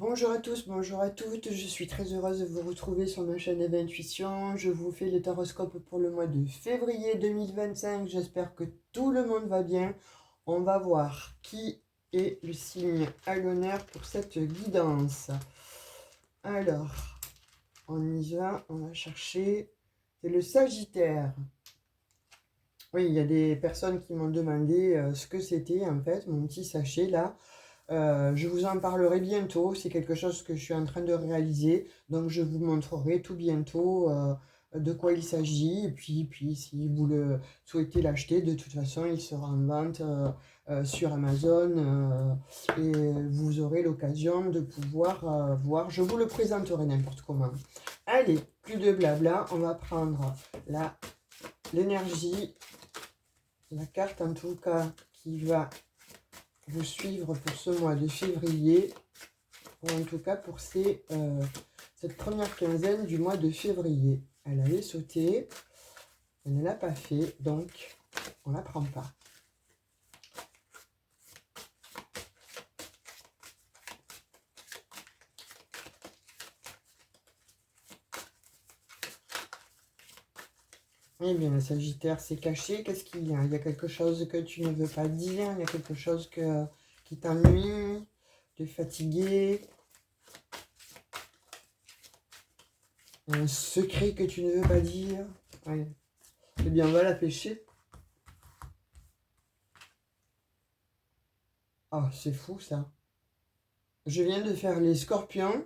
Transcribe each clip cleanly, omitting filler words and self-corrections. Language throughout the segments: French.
Bonjour à tous, bonjour à toutes, je suis très heureuse de vous retrouver sur ma chaîne Eve Intuition. Je vous fais le horoscope pour le mois de février 2025. J'espère que tout le monde va bien. On va voir qui est le signe à l'honneur pour cette guidance. Alors, on y va, on va chercher. C'est le Sagittaire. Oui, il y a des personnes qui m'ont demandé ce que c'était en fait, mon petit sachet là. Je vous en parlerai bientôt, c'est quelque chose que je suis en train de réaliser, donc je vous montrerai tout bientôt de quoi il s'agit, et puis si vous le souhaitez l'acheter, de toute façon il sera en vente sur Amazon et vous aurez l'occasion de pouvoir voir, je vous le présenterai n'importe comment. Allez, plus de blabla, on va prendre l'énergie, la carte en tout cas qui va vous suivre pour ce mois de février, ou en tout cas pour cette première quinzaine du mois de février. Elle avait sauté, elle ne l'a pas fait, donc on ne la prend pas. Eh bien, le Sagittaire, c'est caché. Qu'est-ce qu'il y a? Il y a quelque chose que tu ne veux pas dire, il y a quelque chose qui t'ennuie, tu es fatigué, un secret que tu ne veux pas dire. Ouais. Eh bien, on va la pêcher. Ah, c'est fou ça. Je viens de faire les scorpions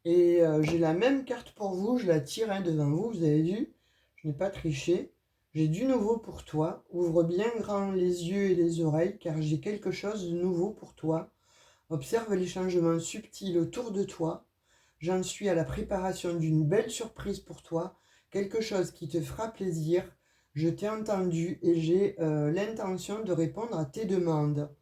et j'ai la même carte pour vous. Je la tire devant vous, vous avez vu. Je n'ai pas triché. J'ai du nouveau pour toi. Ouvre bien grand les yeux et les oreilles car j'ai quelque chose de nouveau pour toi. Observe les changements subtils autour de toi. J'en suis à la préparation d'une belle surprise pour toi. Quelque chose qui te fera plaisir. Je t'ai entendu et j'ai l'intention de répondre à tes demandes.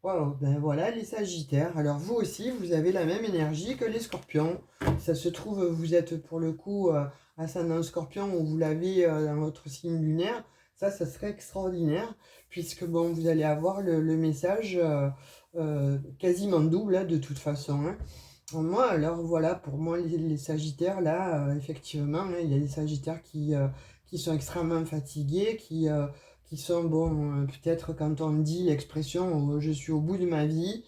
Wow, ben voilà les Sagittaires. Alors vous aussi, vous avez la même énergie que les Scorpions. Ça se trouve, vous êtes pour le coup ascendant Scorpion ou vous l'avez dans votre signe lunaire. Ça serait extraordinaire puisque bon, vous allez avoir le message quasiment double de toute façon. Hein. Moi, alors voilà, pour moi les Sagittaires là, effectivement, hein, il y a des Sagittaires qui sont extrêmement fatigués, qui sont, bon, peut-être quand on dit l'expression je suis au bout de ma vie,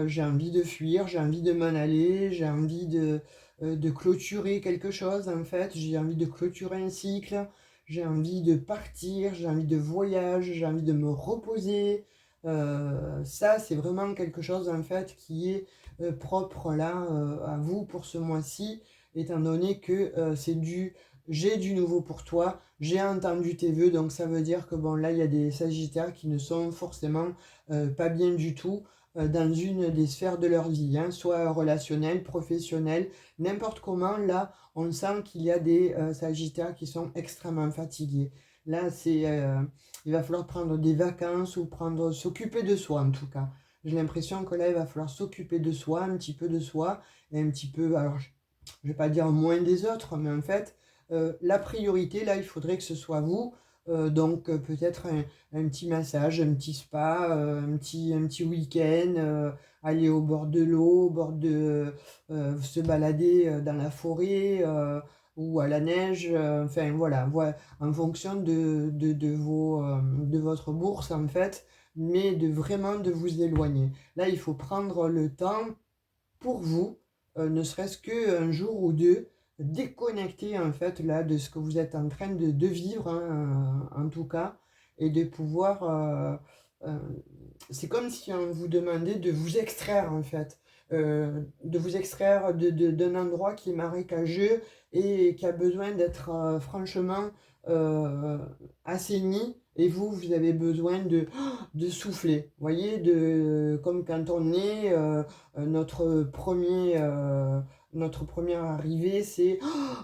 j'ai envie de fuir, j'ai envie de m'en aller, j'ai envie de clôturer quelque chose en fait, j'ai envie de clôturer un cycle, j'ai envie de partir, j'ai envie de voyage, j'ai envie de me reposer. Ça, c'est vraiment quelque chose en fait qui est propre là à vous pour ce mois-ci, étant donné que j'ai du nouveau pour toi, j'ai entendu tes vœux, donc ça veut dire que bon là il y a des Sagittaires qui ne sont forcément pas bien du tout dans une des sphères de leur vie, hein, soit relationnelle, professionnelle, n'importe comment. Là on sent qu'il y a des Sagittaires qui sont extrêmement fatigués. Là il va falloir prendre des vacances ou s'occuper de soi en tout cas. J'ai l'impression que là il va falloir s'occuper de soi, un petit peu de soi, et un petit peu, alors je ne vais pas dire moins des autres, mais en fait la priorité, là, il faudrait que ce soit vous. Donc peut-être un petit massage, un petit spa, un petit week-end, aller au bord de l'eau, au bord de se balader dans la forêt ou à la neige. Enfin voilà, en fonction de votre bourse en fait, mais vraiment de vous éloigner. Là, il faut prendre le temps pour vous, ne serait-ce qu'un jour ou deux, déconnecter en fait là de ce que vous êtes en train de vivre, hein, en tout cas, et de pouvoir... euh, c'est comme si on vous demandait de vous extraire en fait, de vous extraire d'un endroit qui est marécageux et qui a besoin d'être franchement euh, assaini. Et vous avez besoin de souffler. Vous voyez, comme quand on est notre notre première arrivée, c'est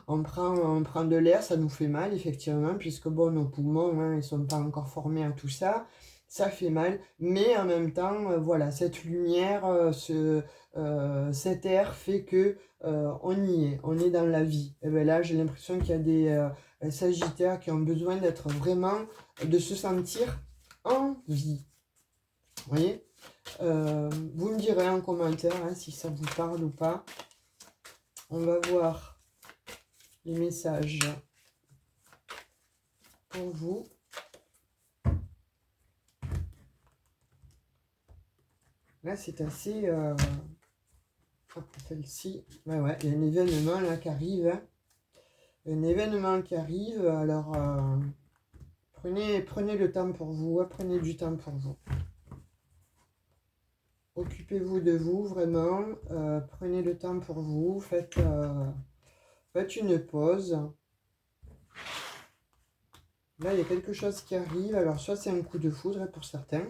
on prend de l'air, ça nous fait mal effectivement, puisque bon, nos poumons, hein, ils sont pas encore formés à tout ça. Ça fait mal, mais en même temps, voilà, cette lumière, cet air fait que on y est, on est dans la vie. Et bien là, j'ai l'impression qu'il y a des Sagittaires qui ont besoin d'être vraiment, de se sentir en vie. Vous voyez? Vous me direz en commentaire hein, si ça vous parle ou pas. On va voir les messages pour vous. Là, c'est assez... celle-ci, ouais, il y a un événement là qui arrive. Hein. Un événement qui arrive, alors prenez le temps pour vous, hein, prenez du temps pour vous. Occupez-vous de vous, vraiment. Prenez le temps pour vous. Faites une pause. Là, il y a quelque chose qui arrive. Alors, soit c'est un coup de foudre pour certains.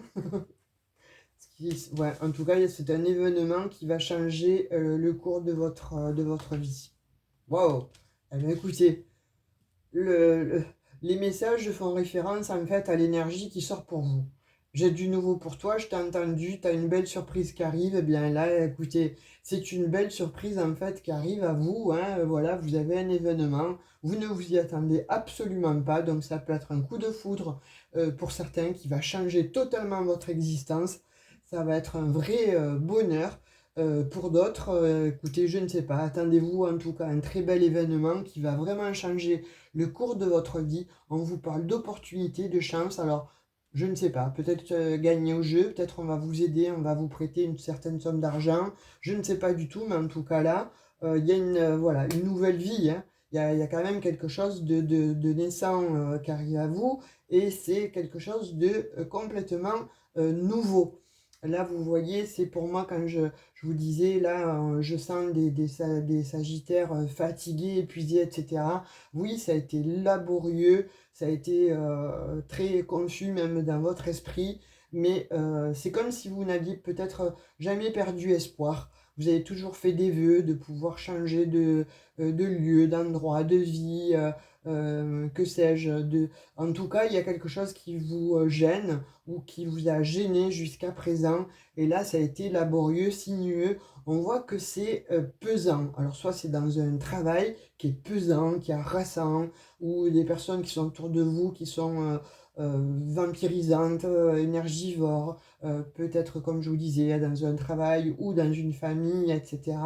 Ouais, en tout cas, c'est un événement qui va changer le cours de votre vie. Waouh! Eh bien, écoutez, les messages font référence en fait à l'énergie qui sort pour vous. J'ai du nouveau pour toi, je t'ai entendu, tu as une belle surprise qui arrive. Eh bien là, écoutez, c'est une belle surprise en fait qui arrive à vous. Hein. Voilà, vous avez un événement, vous ne vous y attendez absolument pas. Donc ça peut être un coup de foudre pour certains qui va changer totalement votre existence. Ça va être un vrai bonheur. Pour d'autres, écoutez, je ne sais pas, attendez-vous en tout cas un très bel événement qui va vraiment changer le cours de votre vie. On vous parle d'opportunités, de chances. Alors, je ne sais pas, peut-être gagner au jeu, peut-être on va vous aider, on va vous prêter une certaine somme d'argent. Je ne sais pas du tout, mais en tout cas là, il y a voilà, une nouvelle vie. Hein. Il y a quand même quelque chose de naissant qui arrive à vous et c'est quelque chose de complètement nouveau. Là, vous voyez, c'est pour moi quand je vous disais, là, je sens des sagittaires fatigués, épuisés, etc. Oui, ça a été laborieux, ça a été très confus même dans votre esprit, mais c'est comme si vous n'aviez peut-être jamais perdu espoir. Vous avez toujours fait des vœux de pouvoir changer de lieu, d'endroit, de vie, que sais-je. En tout cas, il y a quelque chose qui vous gêne ou qui vous a gêné jusqu'à présent. Et là, ça a été laborieux, sinueux. On voit que c'est pesant. Alors, soit c'est dans un travail qui est pesant, qui est harassant, ou des personnes qui sont autour de vous qui sont vampirisantes, énergivores, peut-être comme je vous disais, dans un travail ou dans une famille, etc.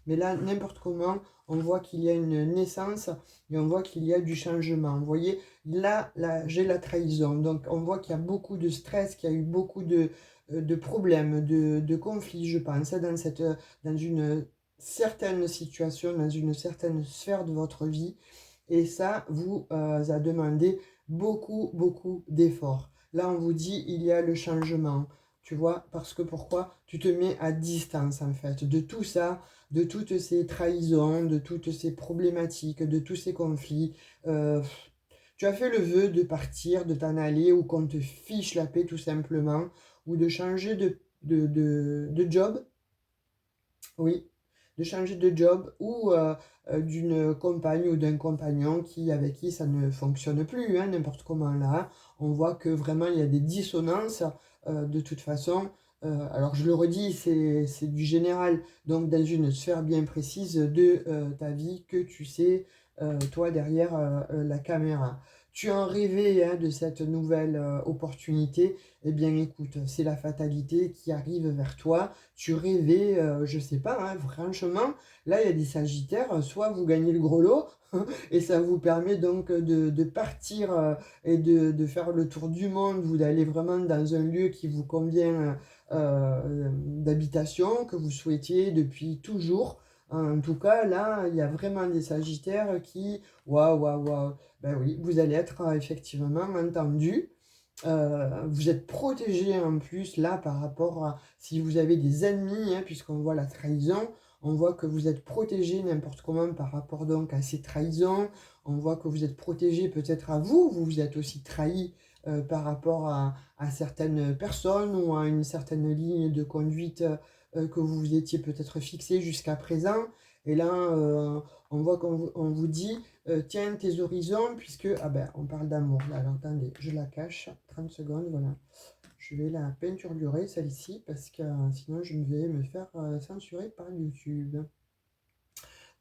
Mais là, n'importe comment, on voit qu'il y a une naissance et on voit qu'il y a du changement. Vous voyez, là j'ai la trahison. Donc, on voit qu'il y a beaucoup de stress, qu'il y a eu beaucoup de problèmes, de conflits, je pense, dans une certaine situation, dans une certaine sphère de votre vie. Et ça vous a demandé beaucoup d'efforts. Là, on vous dit, il y a le changement. Tu vois, parce que pourquoi? Tu te mets à distance, en fait, de tout ça, de toutes ces trahisons, de toutes ces problématiques, de tous ces conflits. Euh, Tu as fait le vœu de partir, de t'en aller, ou qu'on te fiche la paix, tout simplement, ou de changer de job. Oui, de changer de job ou d'une compagne ou d'un compagnon avec qui ça ne fonctionne plus, hein, n'importe comment là. On voit que vraiment il y a des dissonances de toute façon. Alors je le redis, c'est du général, donc dans une sphère bien précise de ta vie que tu sais, toi derrière la caméra. Tu en rêvais hein, de cette nouvelle opportunité, eh bien écoute, c'est la fatalité qui arrive vers toi. Tu rêvais, je sais pas, hein, franchement, là il y a des sagittaires, soit vous gagnez le gros lot, et ça vous permet donc de partir et de faire le tour du monde, vous d'aller vraiment dans un lieu qui vous convient d'habitation, que vous souhaitiez depuis toujours. En tout cas, là, il y a vraiment des sagittaires qui, waouh, ben oui, vous allez être effectivement entendu. Vous êtes protégé en plus là par rapport à si vous avez des ennemis, hein, puisqu'on voit la trahison, on voit que vous êtes protégé n'importe comment par rapport donc à ces trahisons, on voit que vous êtes protégé peut-être à vous, vous êtes aussi trahi par rapport à certaines personnes ou à une certaine ligne de conduite que vous vous étiez peut-être fixé jusqu'à présent. Et là, on voit on vous dit tiens tes horizons, puisque, ah ben, on parle d'amour, là, alors attendez, je la cache, 30 secondes, voilà. Je vais la peinturer, celle-ci, parce que sinon je vais me faire censurer par YouTube.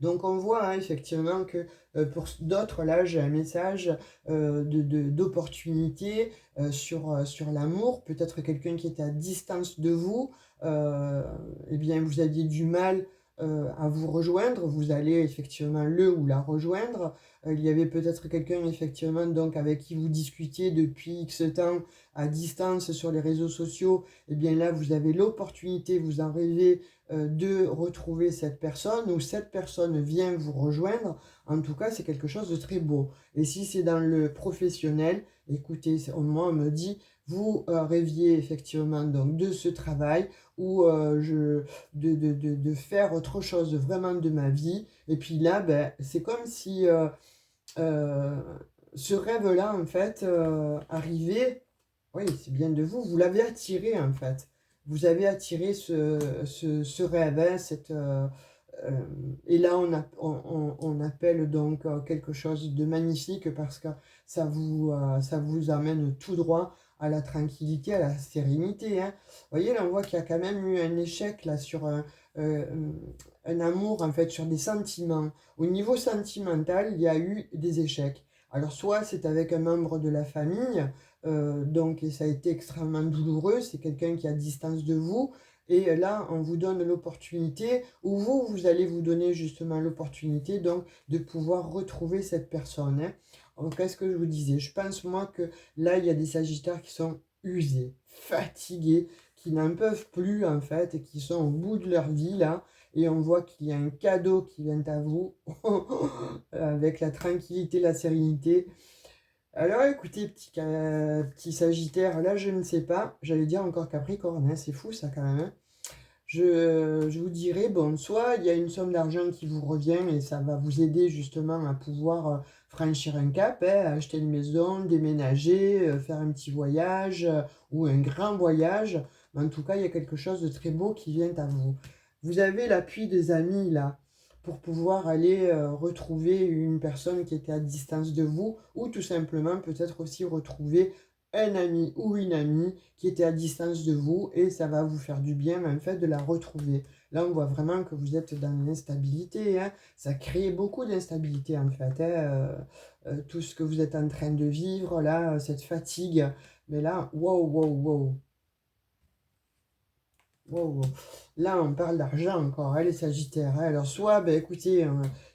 Donc on voit hein, effectivement que pour d'autres, là j'ai un message d'opportunité sur l'amour. Peut-être quelqu'un qui était à distance de vous, eh bien vous aviez du mal à vous rejoindre, vous allez effectivement le ou la rejoindre. Il y avait peut-être quelqu'un effectivement donc avec qui vous discutiez depuis X temps à distance sur les réseaux sociaux. Et bien là vous avez l'opportunité, vous en rêvez, de retrouver cette personne ou cette personne vient vous rejoindre. En tout cas c'est quelque chose de très beau. Et si c'est dans le professionnel, écoutez, moi on me dit vous rêviez effectivement donc de ce travail ou de faire autre chose vraiment de ma vie. Et puis là, ben, c'est comme si euh, ce rêve-là, en fait, arrivait, oui, c'est bien de vous, vous l'avez attiré, en fait. Vous avez attiré ce rêve, hein, euh, et là, on appelle donc quelque chose de magnifique parce que ça vous amène tout droit à la tranquillité, à la sérénité. Hein. Vous voyez, là, on voit qu'il y a quand même eu un échec là, sur euh, un amour, en fait, sur des sentiments. Au niveau sentimental, il y a eu des échecs. Alors, soit c'est avec un membre de la famille, donc et ça a été extrêmement douloureux, c'est quelqu'un qui est à distance de vous, et là, on vous donne l'opportunité, ou vous, vous allez vous donner justement l'opportunité donc de pouvoir retrouver cette personne. Hein. Donc, qu'est-ce que je vous disais? Je pense, moi, que là, il y a des Sagittaires qui sont usés, fatigués, qui n'en peuvent plus, en fait, et qui sont au bout de leur vie, là. Et on voit qu'il y a un cadeau qui vient à vous, avec la tranquillité, la sérénité. Alors écoutez, petit Sagittaire, là je ne sais pas, j'allais dire encore Capricorne, hein, c'est fou ça quand même. Hein. Je vous dirais, bon, soit il y a une somme d'argent qui vous revient et ça va vous aider justement à pouvoir franchir un cap, hein, acheter une maison, déménager, faire un petit voyage ou un grand voyage. Mais en tout cas, il y a quelque chose de très beau qui vient à vous. Vous avez l'appui des amis là pour pouvoir aller retrouver une personne qui était à distance de vous ou tout simplement peut-être aussi retrouver un ami ou une amie qui était à distance de vous et ça va vous faire du bien en fait de la retrouver. Là on voit vraiment que vous êtes dans l'instabilité, hein. Ça crée beaucoup d'instabilité en fait, hein. Tout ce que vous êtes en train de vivre là, cette fatigue, mais là, wow, wow, wow. Wow, wow. Là, on parle d'argent encore, hein, les Sagittaires. Hein. Alors, soit, ben, écoutez,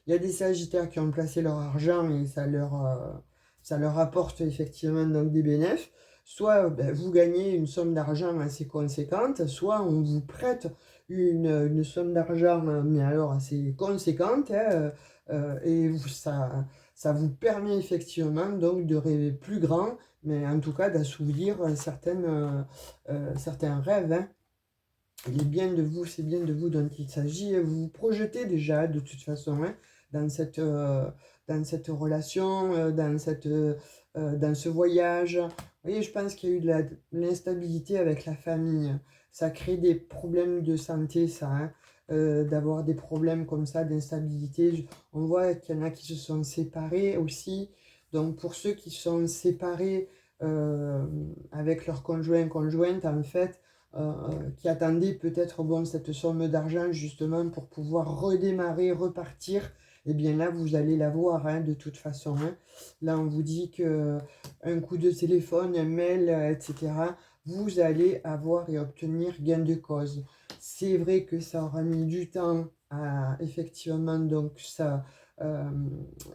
il y a des Sagittaires qui ont placé leur argent et ça leur apporte effectivement donc, des bénéfices. Soit ben, vous gagnez une somme d'argent assez conséquente, soit on vous prête une somme d'argent, mais alors assez conséquente, hein, ça vous permet effectivement donc de rêver plus grand, mais en tout cas d'assouvir certains rêves. Hein. Il est bien de vous, c'est bien de vous dont il s'agit. Vous vous projetez déjà de toute façon hein, dans cette relation, dans ce voyage. Vous voyez, je pense qu'il y a eu de l'instabilité avec la famille. Ça crée des problèmes de santé, ça. Hein, d'avoir des problèmes comme ça, d'instabilité. On voit qu'il y en a qui se sont séparés aussi. Donc pour ceux qui sont séparés avec leur conjoint, conjointe, en fait, qui attendaient peut-être bon, cette somme d'argent justement pour pouvoir redémarrer, repartir, et eh bien là vous allez la voir hein, de toute façon. Hein. Là on vous dit que un coup de téléphone, un mail, etc., vous allez avoir et obtenir gain de cause. C'est vrai que ça aura mis du temps à effectivement donc ça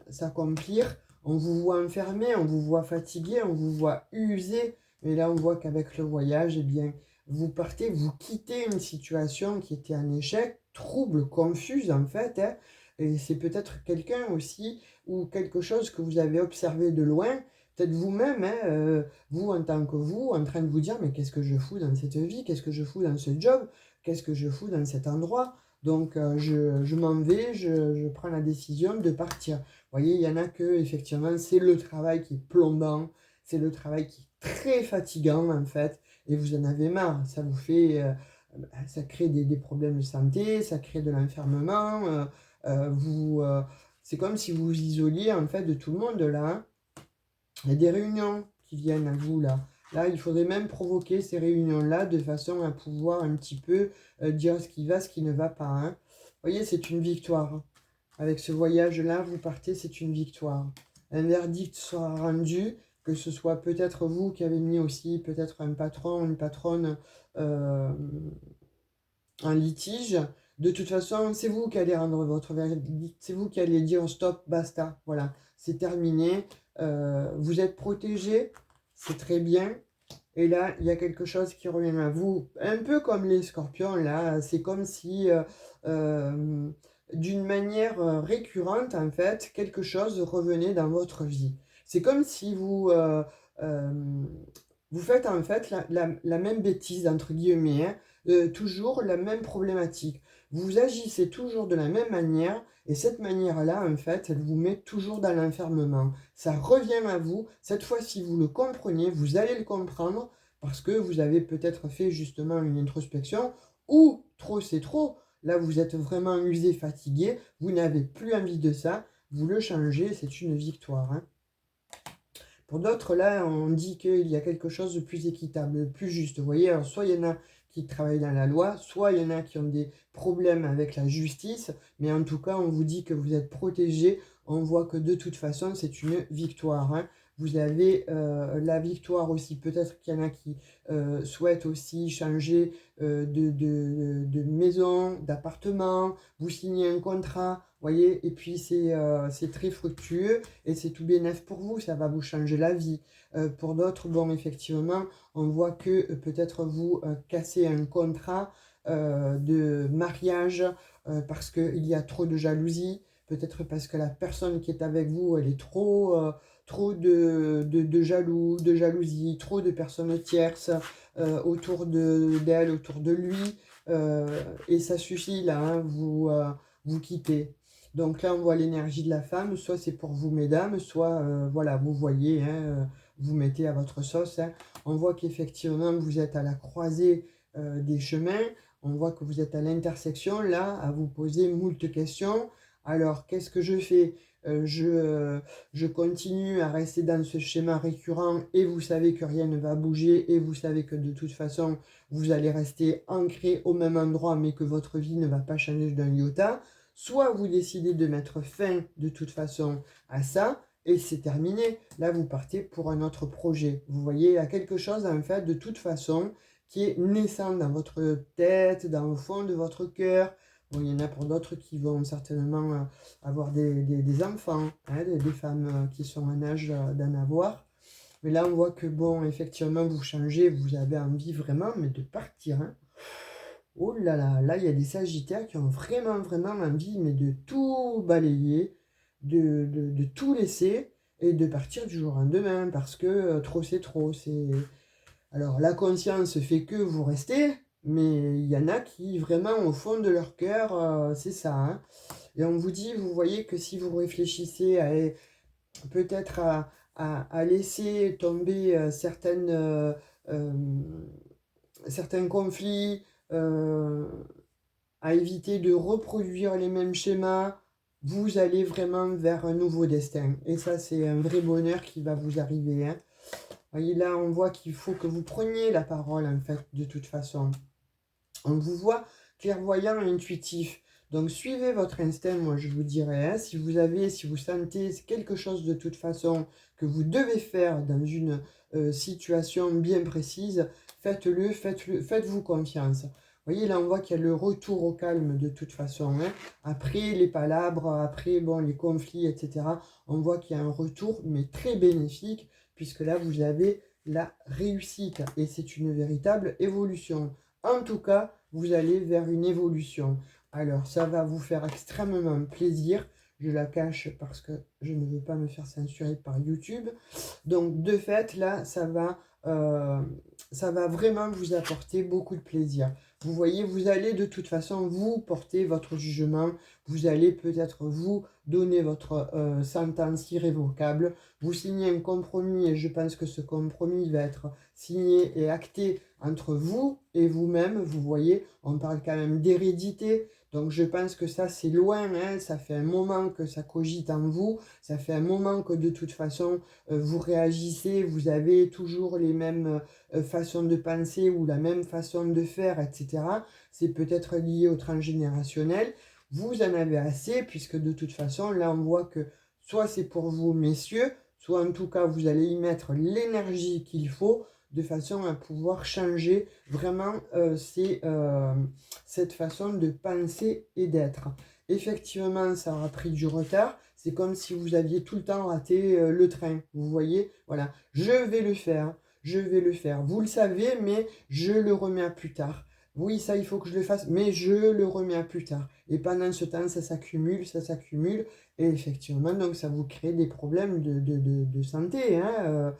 s'accomplir. On vous voit enfermé, on vous voit fatigué, on vous voit usé, mais là on voit qu'avec le voyage, eh bien, vous partez, vous quittez une situation qui était un échec, trouble, confuse en fait, hein, et c'est peut-être quelqu'un aussi ou quelque chose que vous avez observé de loin, peut-être vous-même, hein, vous en tant que vous, en train de vous dire mais qu'est-ce que je fous dans cette vie, qu'est-ce que je fous dans ce job, qu'est-ce que je fous dans cet endroit, donc je m'en vais, je prends la décision de partir. Vous voyez, il y en a que effectivement c'est le travail qui est plombant, c'est le travail qui est très fatigant en fait, et vous en avez marre. Ça vous fait, ça crée des problèmes de santé, ça crée de l'enfermement. C'est comme si vous vous isoliez en fait de tout le monde là. Hein. Il y a des réunions qui viennent à vous là. Là, il faudrait même provoquer ces réunions-là de façon à pouvoir un petit peu dire ce qui va, ce qui ne va pas. Hein. Vous voyez, c'est une victoire. Avec ce voyage-là, vous partez, c'est une victoire. Un verdict sera rendu, que ce soit peut-être vous qui avez mis aussi, peut-être un patron, une patronne en litige. De toute façon, c'est vous qui allez rendre votre verdict, c'est vous qui allez dire stop, basta, voilà, c'est terminé. Vous êtes protégé, c'est très bien. Et là, il y a quelque chose qui revient à vous, un peu comme les scorpions, là, c'est comme si, euh, d'une manière récurrente, en fait, quelque chose revenait dans votre vie. C'est comme si euh, vous faites, en fait, la même bêtise, entre guillemets, hein, toujours la même problématique. Vous agissez toujours de la même manière, et cette manière-là, en fait, elle vous met toujours dans l'enfermement. Ça revient à vous. Cette fois-ci, vous le comprenez, vous allez le comprendre parce que vous avez peut-être fait justement une introspection ou trop c'est trop. Là, vous êtes vraiment usé, fatigué, vous n'avez plus envie de ça, vous le changez, c'est une victoire, hein. Pour d'autres, là, on dit qu'il y a quelque chose de plus équitable, de plus juste. Vous voyez, alors soit il y en a qui travaillent dans la loi, soit il y en a qui ont des problèmes avec la justice, mais en tout cas, on vous dit que vous êtes protégé. On voit que de toute façon, c'est une victoire, hein. Vous avez la victoire aussi. Peut-être qu'il y en a qui souhaitent aussi changer de maison, d'appartement. Vous signez un contrat, voyez, et puis c'est très fructueux et c'est tout bénef pour vous, ça va vous changer la vie. Pour d'autres, bon, effectivement, on voit que peut-être vous cassez un contrat de mariage parce qu'il y a trop de jalousie, peut-être parce que la personne qui est avec vous, elle est trop de jaloux, de jalousie, trop de personnes tierces autour d'elle, autour de lui, et ça suffit là, hein, vous quittez. Donc là, on voit l'énergie de la femme, soit c'est pour vous, mesdames, soit, voilà, vous voyez, hein, vous mettez à votre sauce, hein. On voit qu'effectivement, vous êtes à la croisée des chemins, on voit que vous êtes à l'intersection, là, à vous poser moult questions. Alors, qu'est-ce que je fais? Je continue à rester dans ce schéma récurrent et vous savez que rien ne va bouger et vous savez que de toute façon, vous allez rester ancré au même endroit mais que votre vie ne va pas changer d'un iota. Soit vous décidez de mettre fin de toute façon à ça et c'est terminé. Là, vous partez pour un autre projet. Vous voyez, il y a quelque chose en fait de toute façon qui est naissant dans votre tête, dans le fond de votre cœur. Bon, il y en a pour d'autres qui vont certainement avoir des enfants, hein, des femmes qui sont en âge d'en avoir. Mais là, on voit que, bon, effectivement, vous changez, vous avez envie vraiment, mais de partir, hein. Oh là là, là, il y a des sagittaires qui ont vraiment, vraiment envie, mais de tout balayer, de tout laisser et de partir du jour au lendemain, parce que trop, c'est trop. Alors, la conscience fait que vous restez, mais il y en a qui, vraiment, au fond de leur cœur, c'est ça, hein. Et on vous dit, vous voyez que si vous réfléchissez à peut-être à laisser tomber euh, certains conflits, euh, à éviter de reproduire les mêmes schémas, vous allez vraiment vers un nouveau destin. Et ça, c'est un vrai bonheur qui va vous arriver, hein. Voyez, là, on voit qu'il faut que vous preniez la parole, en fait, de toute façon. On vous voit clairvoyant et intuitif. Donc suivez votre instinct, moi je vous dirais, hein, si vous sentez quelque chose de toute façon que vous devez faire dans une situation bien précise, faites-le, faites-vous confiance. Vous voyez, là on voit qu'il y a le retour au calme de toute façon, hein. Après les palabres, après bon, les conflits, etc., on voit qu'il y a un retour, mais très bénéfique, puisque là vous avez la réussite, et c'est une véritable évolution. En tout cas, vous allez vers une évolution. Alors, ça va vous faire extrêmement plaisir. Je la cache parce que je ne veux pas me faire censurer par YouTube. Donc, de fait, là, ça va vraiment vous apporter beaucoup de plaisir. Vous voyez, vous allez de toute façon vous porter votre jugement. Vous allez peut-être vous donner votre sentence irrévocable. Vous signez un compromis et je pense que ce compromis va être signé et acté entre vous et vous-même. Vous voyez, on parle quand même d'hérédité. Donc je pense que ça c'est loin, hein, ça fait un moment que ça cogite en vous, ça fait un moment que de toute façon vous réagissez, vous avez toujours les mêmes façons de penser ou la même façon de faire, etc. C'est peut-être lié au transgénérationnel. vous en avez assez, puisque de toute façon, là, on voit que soit c'est pour vous, messieurs, soit en tout cas, vous allez y mettre l'énergie qu'il faut, de façon à pouvoir changer vraiment cette façon de penser et d'être. Effectivement, ça aura pris du retard. C'est comme si vous aviez tout le temps raté le train. Vous voyez, voilà, je vais le faire. Je vais le faire. Vous le savez, mais je le remets à plus tard. Oui, ça, il faut que je le fasse, mais je le remets à plus tard. Et pendant ce temps, ça s'accumule, ça s'accumule. Et effectivement, donc, ça vous crée des problèmes de santé. Hein,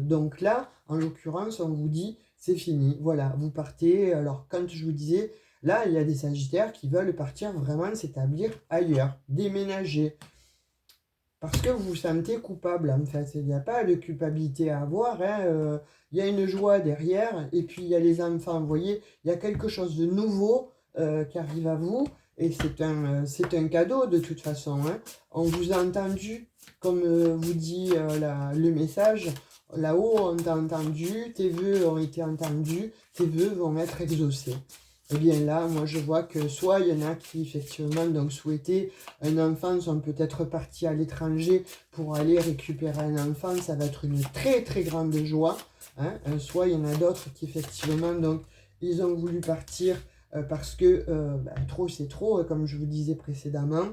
donc là, en l'occurrence, on vous dit, c'est fini. Voilà, vous partez. Alors, quand je vous disais, là, il y a des sagittaires qui veulent partir vraiment s'établir ailleurs, déménager. Parce que vous vous sentez coupable, en fait. Il n'y a pas de culpabilité à avoir. Hein. Il y a une joie derrière. Et puis, il y a les enfants. Vous voyez, il y a quelque chose de nouveau qui arrive à vous. Et c'est un cadeau, de toute façon. Hein. On vous a entendu, comme vous dit le message. Là-haut, on t'a entendu. Tes vœux ont été entendus. Tes vœux vont être exaucés. Et bien là, moi je vois que soit il y en a qui effectivement donc souhaitaient un enfant, sont peut-être partis à l'étranger pour aller récupérer un enfant, ça va être une très très grande joie. Hein. Soit il y en a d'autres qui effectivement donc ils ont voulu partir parce que trop c'est trop, comme je vous disais précédemment.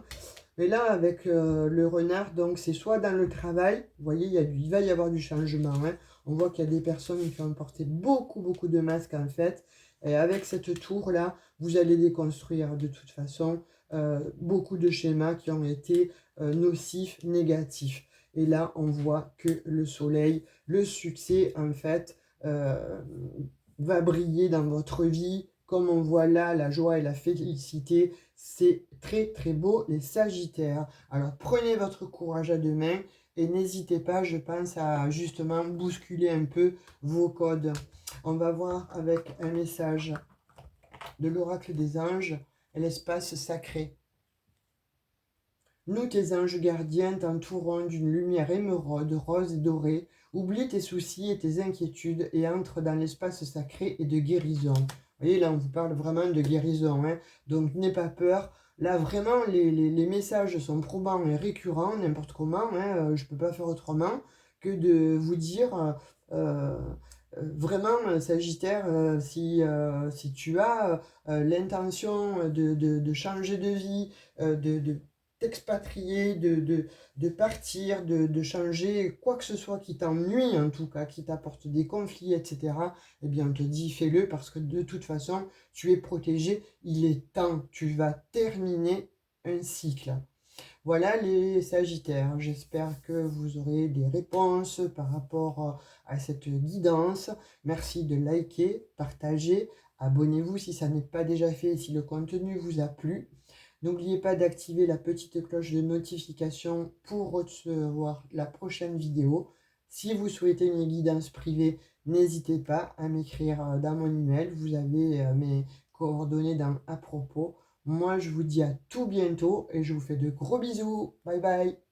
Mais là avec le renard, donc c'est soit dans le travail, vous voyez il va y avoir du changement. Hein. On voit qu'il y a des personnes qui ont porté beaucoup de masques en fait. Et avec cette tour-là, vous allez déconstruire de toute façon beaucoup de schémas qui ont été nocifs, négatifs. Et là, on voit que le soleil, le succès, en fait, va briller dans votre vie. Comme on voit là, la joie et la félicité, c'est très très beau, les Sagittaires. Alors, prenez votre courage à deux mains et n'hésitez pas, je pense, à justement bousculer un peu vos codes. On va voir avec un message de l'oracle des anges et l'espace sacré. Nous, tes anges gardiens, t'entourons d'une lumière émeraude, rose et dorée. Oublie tes soucis et tes inquiétudes et entre dans l'espace sacré et de guérison. Vous voyez, là, on vous parle vraiment de guérison. Hein. Donc, n'aie pas peur. Là, vraiment, les messages sont probants et récurrents, n'importe comment. Hein. Je ne peux pas faire autrement que de vous dire... vraiment, Sagittaire, si tu as l'intention de changer de vie, de t'expatrier, de partir, de changer quoi que ce soit qui t'ennuie en tout cas, qui t'apporte des conflits, etc., eh bien on te dit fais-le parce que de toute façon, tu es protégé, il est temps, tu vas terminer un cycle. Voilà les Sagittaires, j'espère que vous aurez des réponses par rapport à cette guidance. Merci de liker, partager, abonnez-vous si ça n'est pas déjà fait et si le contenu vous a plu. N'oubliez pas d'activer la petite cloche de notification pour recevoir la prochaine vidéo. Si vous souhaitez une guidance privée, n'hésitez pas à m'écrire dans mon email. Vous avez mes coordonnées dans à propos. Moi, je vous dis à tout bientôt et je vous fais de gros bisous. Bye bye.